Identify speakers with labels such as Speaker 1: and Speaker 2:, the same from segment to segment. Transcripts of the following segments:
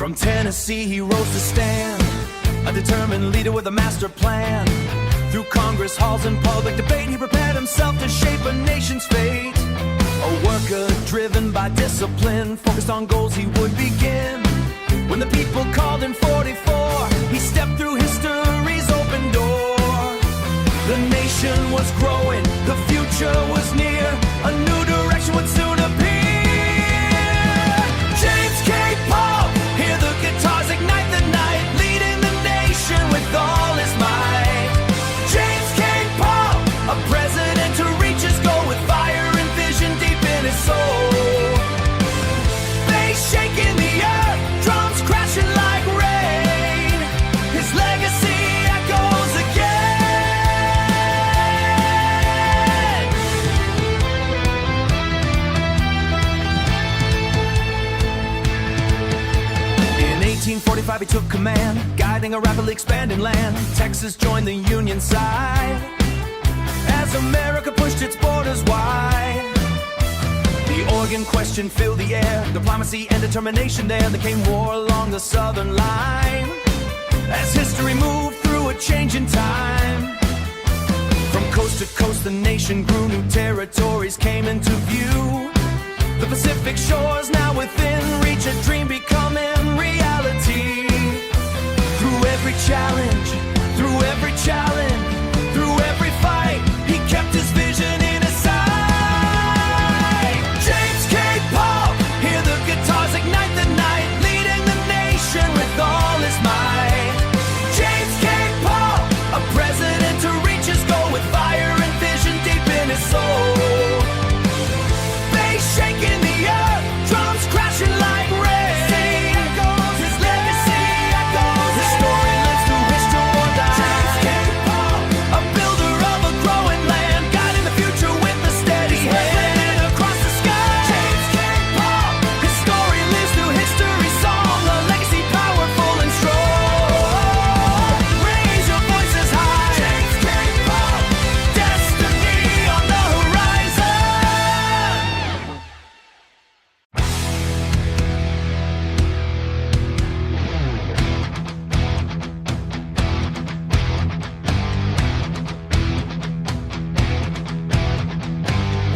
Speaker 1: From Tennessee he rose to stand, a determined leader with a master plan. Through Congress halls and public debate, he prepared himself to shape a nation's fate. A worker driven by discipline, focused on goals he would begin. When the people called in 44, he stepped through history's open door. The nation was growing, the future was near, a new direction would soon appear. James K. Polk, hear the guitars ignite the night, leading the nation with all his might. James K. Polk, a president to reach his goal with fire and vision deep in his soul. Face shaking the earth, drums crashing like rain. His legacy echoes again. In 1845 he took command, guiding a rapidly expanding land. Texas joined the Union side as America pushed its borders wide. The Oregon question filled the air, diplomacy and determination there. There came war along the southern line as history moved through a changing time. From coast to coast the nation grew, new territories came into view. The Pacific shores now within reach, a dream becoming reality. Through every challenge, through every challenge, through every fight, he kept his vision in his sight. James K. Polk, hear the guitars ignite the night, leading the nation with all his might. James K. Polk, a president to reach his goal with fire and vision deep in his soul. Face shaking the earth, drums crashing like rain. His legacy echoes. His story lives through history or die. James K. Polk, a builder of a growing land, guiding the future with a steady hand across the sky. James K. Polk, his story lives through history's song, a legacy powerful and strong. Raise your voices high. James K. Polk, destiny on the horizon.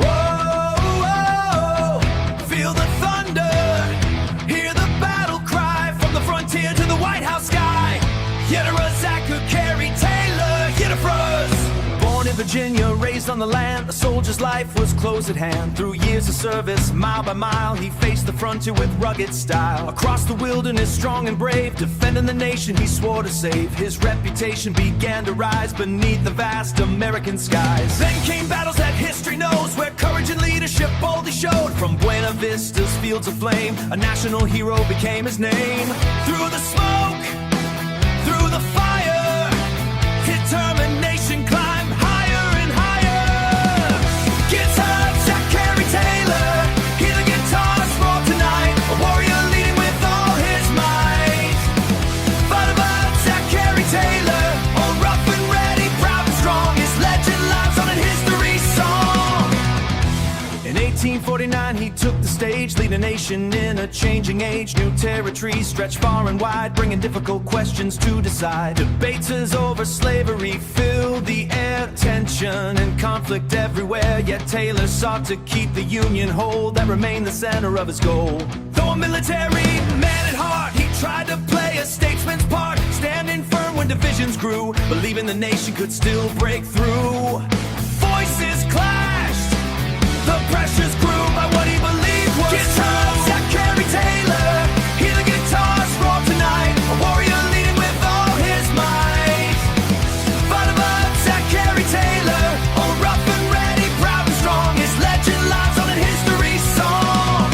Speaker 1: Whoa, feel the thunder, hear the battle cry, from the frontier to the White House sky. Zachary Carey Taylor, hit a froze. Born in Virginia, raised on the land, a soldier's life was close at hand. Through years of service, mile by mile, he faced the frontier with rugged style. Across the wilderness, strong and brave, defending the nation he swore to save. His reputation began to rise beneath the vast American skies. Then came battles that history knows, where courage and leadership boldly showed. From Buena Vista's fields of flame, a national hero became his name. Through the smoke, through the fire, determination climbed higher and higher. Guitar, Zachary Taylor, hear the guitars roll tonight, a warrior leading with all his might. Fight about Zachary Taylor, all rough and ready, proud and strong, his legend lives on in history's song. In 1849 he took the stage, leading a nation in a changing age. New territories stretched far and wide, bringing difficult questions to decide. Debates over slavery filled the air, tension and conflict everywhere. Yet Taylor sought to keep the Union whole, that remained the center of his goal. Though a military man at heart, he tried to play a statesman's part, standing firm when divisions grew, believing the nation could still break through. Voices clashed, the pressures grew by what he believed was Guitar, Zachary Taylor, hear the guitars roll tonight, a warrior leading with all his might. Fight about Zachary Taylor, all rough and ready, proud and strong, his legend lives on in history's song.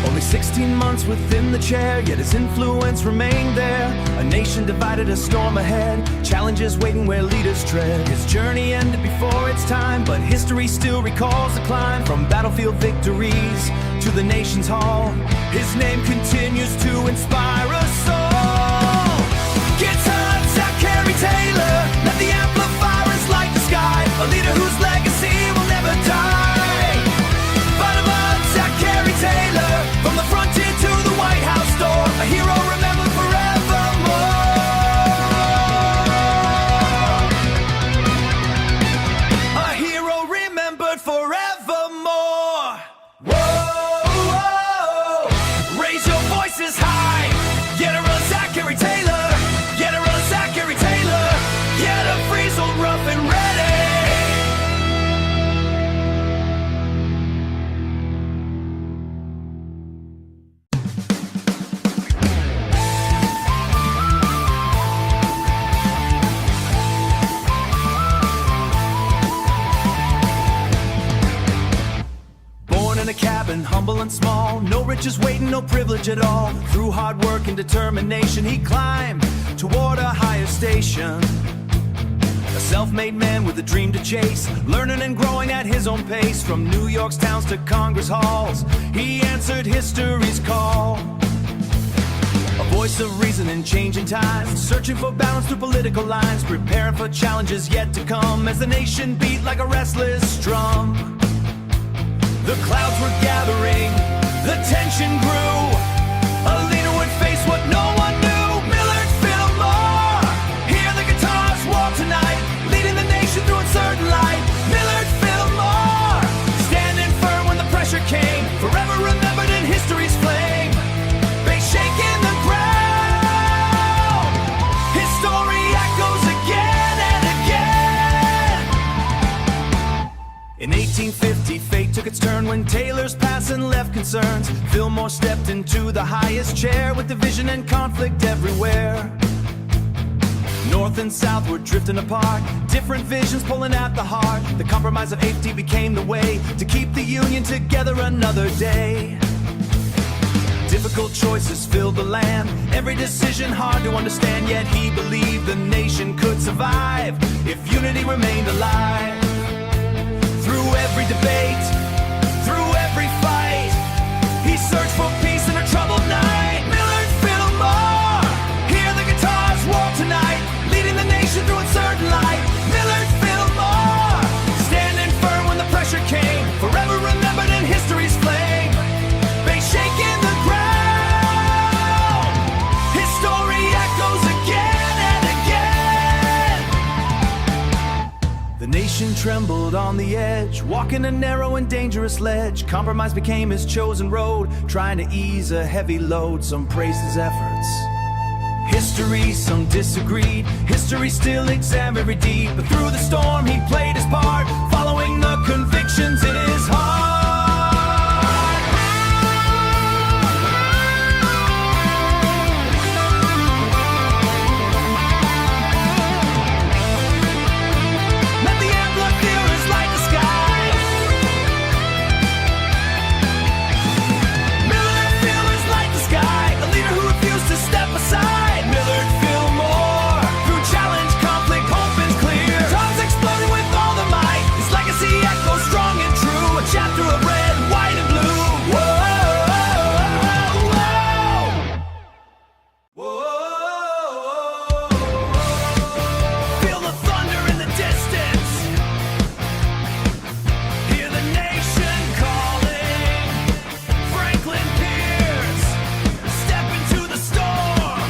Speaker 1: Only 16 months within the chair, yet his influence remained there. A nation divided, a storm ahead, challenges waiting where leaders tread. His journey ended before its time, but history still recalls the climb. From battlefield victories to the nation's hall, his name continues to inspire us all. Guitar, Zachary Taylor, let the amplifiers light the sky, a leader whose legacy will never die. Fight about Zachary Taylor, from the frontier to the White House door, a in a cabin, humble and small. No riches waiting, no privilege at all. Through hard work and determination, he climbed toward a higher station. A self-made man with a dream to chase, learning and growing at his own pace. From New York's towns to Congress halls, he answered history's call. A voice of reason in changing times, searching for balance through political lines, preparing for challenges yet to come as the nation beat like a restless drum. The clouds were gathering, the tension grew. A leader would face what no one knew. Millard Fillmore, hear the guitars walk tonight, leading the nation through uncertain light. Millard Fillmore, standing firm when the pressure came, forever remembered in history's flame. Bass shaking the ground, his story echoes again and again. In 1850, fate took its turn when Taylor's passing left concerns. Fillmore stepped into the highest chair with division and conflict everywhere. North and South were drifting apart, different visions pulling at the heart. The compromise of 80 became the way to keep the Union together another day. Difficult choices filled the land, every decision hard to understand. Yet he believed the nation could survive if unity remained alive. Through every debate, through every fight, he searched for peace in a troubled night. Millard Fillmore, hear the guitars walk tonight, leading the nation through uncertain light. Millard Fillmore, standing firm when the pressure came, forever remembered in history's flame. Bass shaking the ground, his story echoes again and again. The nation trembled on the edge, walking a narrow and dangerous ledge. Compromise became his chosen road, trying to ease a heavy load. Some praised his efforts, history, some disagreed. History still examined every deed, but through the storm he played his part, following the convictions in his heart. Let the amplifiers light the sky. Millard Fillmore's light the sky, a leader who refused to step aside. Millard Fillmore, through challenge, conflict, hope is clear. Tongues exploding with all the might, his legacy echoes strong and true. A chapter of red, white and blue. Whoa, whoa, whoa. Feel the thunder in the distance, hear the nation calling. Franklin Pierce, step into the storm.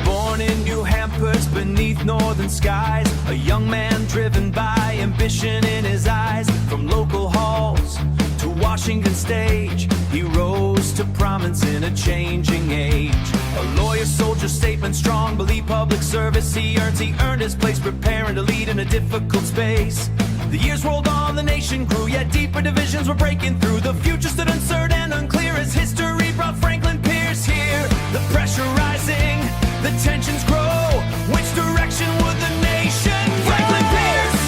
Speaker 1: Born in New Hampshire beneath northern skies, a young man driven by ambition in his eyes. From local halls to Washington stage, he rose to prominence in a changing age. A lawyer, soldier, statesman, strong, believe public service he earned his place, preparing to lead in a difficult space. The years rolled on, the nation grew, yet deeper divisions were breaking through. The future stood uncertain and unclear as history brought Franklin Pierce here. The pressure rising, the tensions grow. Which direction would the nation go? Franklin Pierce,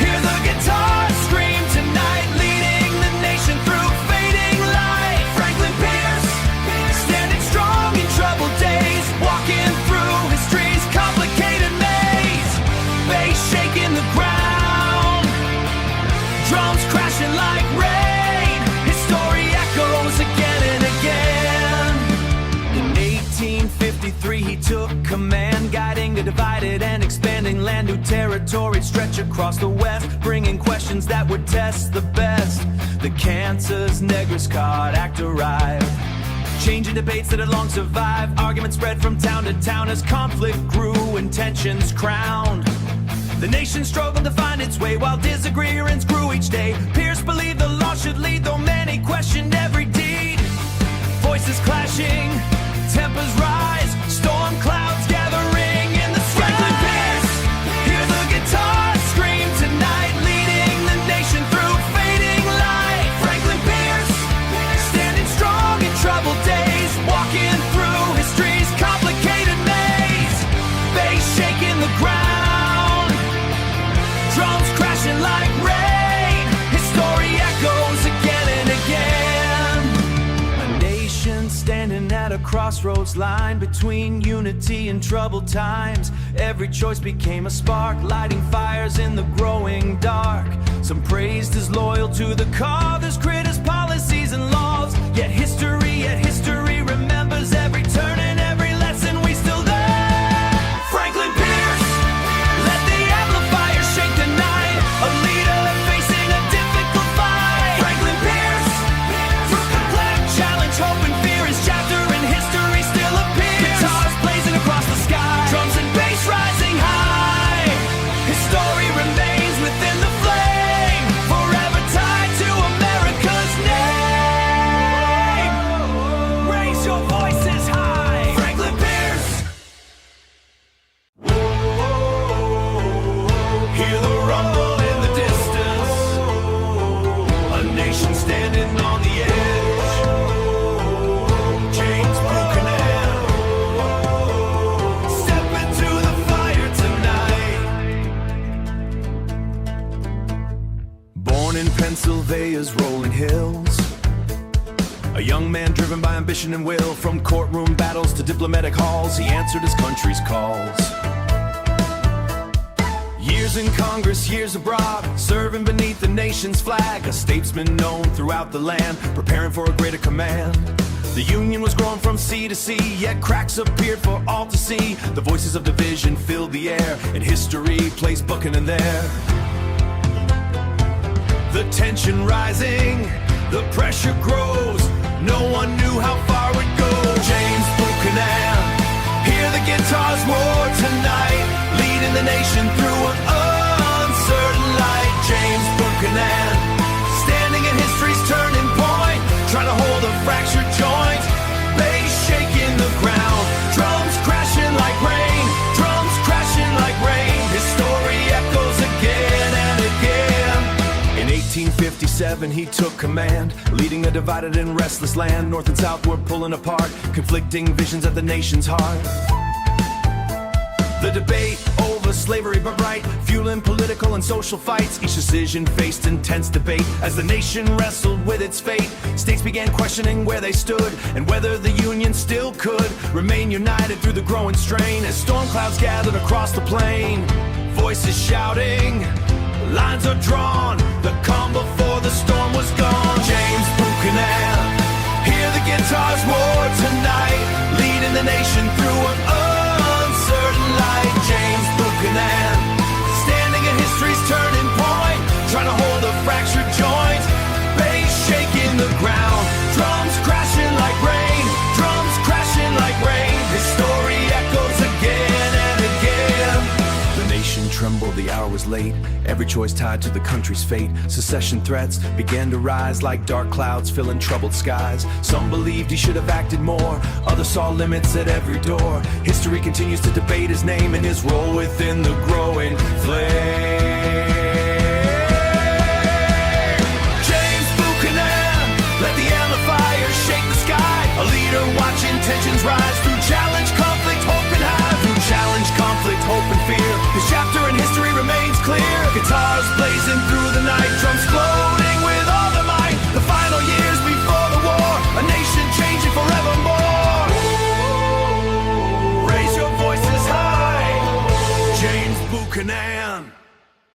Speaker 1: hear the guitars scream tonight, leading the nation through fading light. Franklin Pierce, standing strong in troubled days, walking through history's complicated maze. Bass shaking the ground, drums crashing like rain. His story echoes again and again. In 1853 he took command, guiding a divided and expanding land. New territories stretch across the west, bringing questions that would test the best. The Kansas Negress Card Act arrived, changing debates that had long survived. Arguments spread from town to town as conflict grew and tensions crowned. The nation struggled to find its way while disagreements grew each day. Pierce believed the law should lead, though many questioned every deed. Voices clashing, tempers rise, storm clouds gathering in the sky. Franklin Pierce, hear the guitars scream tonight, leading the nation through fading light. Franklin Pierce, standing strong in troubled days, walking through history's complicated maze. Bass shaking the ground, drums crashing like rain. His story echoes crossroads line between unity and troubled times. Every choice became a spark, lighting fires in the growing dark. Some praised his loyal to the cause, others criticized his policies and laws. Yet history remembers every turn and every lesson we still learn. Franklin Pierce, let the amplifier shake the night. A leader facing a difficult fight. Franklin Pierce, through complex challenge, hope and fear, his chapter in history still appears. Guitars blazing across the sky, drums and bass rising high. His story remains within the flame, forever tied to America's name. Raise your voices high. Franklin Pierce. Hear the rumble in the distance. A nation standing on the edge. James Buchanan, step into the fire tonight. Born in Pennsylvania's rolling hills, a young man driven by ambition and will. From courtroom battles to diplomatic halls, he answered his country's calls. Years in Congress, years abroad, serving beneath the nation's flag. A statesman known throughout the land, preparing for a greater command. The Union was growing from sea to sea, yet cracks appeared for all to see. The voices of division filled the air, and history placed Buchanan there. The tension rising, the pressure grows. No one knew how far it would go. James Buchanan, hear the guitars roar tonight, leading the nation through an uncertain light. James Buchanan, standing at history's turning point, trying to hold a fractured joint. Bass shaking the ground, drums crashing like rain, drums crashing like rain. His story echoes again and again. In 1857 he took command, leading a divided and restless land. North and south were pulling apart, conflicting visions at the nation's heart. The debate over slavery but right, fueling political and social fights. Each decision faced intense debate as the nation wrestled with its fate. States began questioning where they stood and whether the Union still could remain united through the growing strain. As storm clouds gathered across the plain, voices shouting, lines are drawn, the calm before the storm was gone. James Buchanan, hear the guitars roar tonight, leading the nation through an uncertain light. James Buchanan, standing at history's turning point, trying to hold a fractured joint. Bass shaking the ground, drums crashing like rain, drums crashing like rain. His story echoes again and again. The nation trembled, the hour was late, every choice tied to the country's fate. Secession threats began to rise like dark clouds filling troubled skies. Some believed he should have acted more, others saw limits at every door. History continues to debate his name and his role within the growing flame. James Buchanan, let the amplifier shake the sky. A leader watching tensions rise through challenge, conflict, hope and high. Through challenge, conflict, hope and fear, his chapter in history remains clear. Guitars blazing through the night, drums floating with all their might. The final years before the war, a nation changing forevermore. Raise your voices high, James Buchanan.